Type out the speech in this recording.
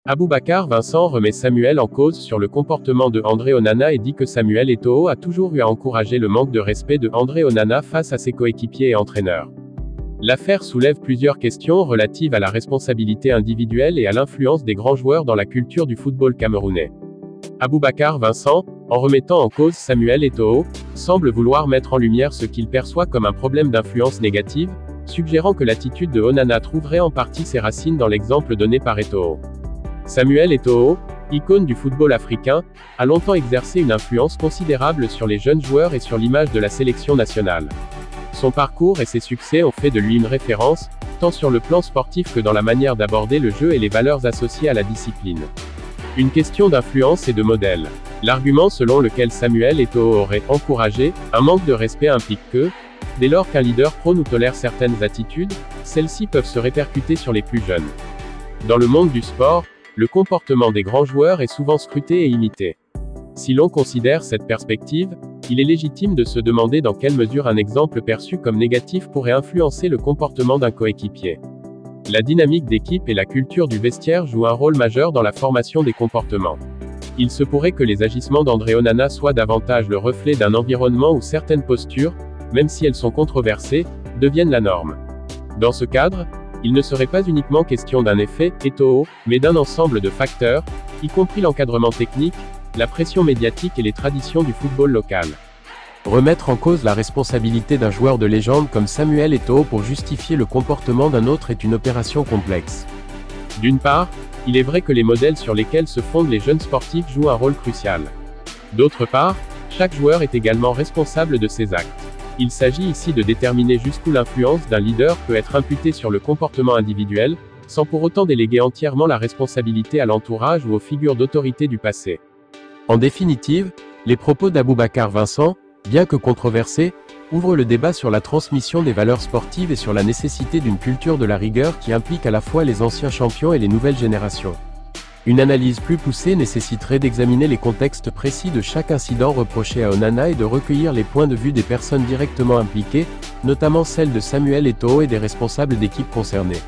Aboubacar Vincent remet Samuel en cause sur le comportement de André Onana et dit que Samuel Eto'o a toujours eu à encourager le manque de respect de André Onana face à ses coéquipiers et entraîneurs. L'affaire soulève plusieurs questions relatives à la responsabilité individuelle et à l'influence des grands joueurs dans la culture du football camerounais. Aboubacar Vincent, en remettant en cause Samuel Eto'o, semble vouloir mettre en lumière ce qu'il perçoit comme un problème d'influence négative, suggérant que l'attitude de Onana trouverait en partie ses racines dans l'exemple donné par Eto'o. Samuel Eto'o, icône du football africain, a longtemps exercé une influence considérable sur les jeunes joueurs et sur l'image de la sélection nationale. Son parcours et ses succès ont fait de lui une référence, tant sur le plan sportif que dans la manière d'aborder le jeu et les valeurs associées à la discipline. Une question d'influence et de modèle. L'argument selon lequel Samuel Eto'o aurait encouragé un manque de respect implique que, dès lors qu'un leader prône ou tolère certaines attitudes, celles-ci peuvent se répercuter sur les plus jeunes. Dans le monde du sport, le comportement des grands joueurs est souvent scruté et imité. Si l'on considère cette perspective, il est légitime de se demander dans quelle mesure un exemple perçu comme négatif pourrait influencer le comportement d'un coéquipier. La dynamique d'équipe et la culture du vestiaire jouent un rôle majeur dans la formation des comportements. Il se pourrait que les agissements d'André Onana soient davantage le reflet d'un environnement où certaines postures, même si elles sont controversées, deviennent la norme. Dans ce cadre, il ne serait pas uniquement question d'un effet Eto'o, mais d'un ensemble de facteurs, y compris l'encadrement technique, la pression médiatique et les traditions du football local. Remettre en cause la responsabilité d'un joueur de légende comme Samuel Eto'o pour justifier le comportement d'un autre est une opération complexe. D'une part, il est vrai que les modèles sur lesquels se fondent les jeunes sportifs jouent un rôle crucial. D'autre part, chaque joueur est également responsable de ses actes. Il s'agit ici de déterminer jusqu'où l'influence d'un leader peut être imputée sur le comportement individuel, sans pour autant déléguer entièrement la responsabilité à l'entourage ou aux figures d'autorité du passé. En définitive, les propos d'Aboubacar Vincent, bien que controversés, ouvrent le débat sur la transmission des valeurs sportives et sur la nécessité d'une culture de la rigueur qui implique à la fois les anciens champions et les nouvelles générations. Une analyse plus poussée nécessiterait d'examiner les contextes précis de chaque incident reproché à Onana et de recueillir les points de vue des personnes directement impliquées, notamment celles de Samuel Eto'o et des responsables d'équipes concernées.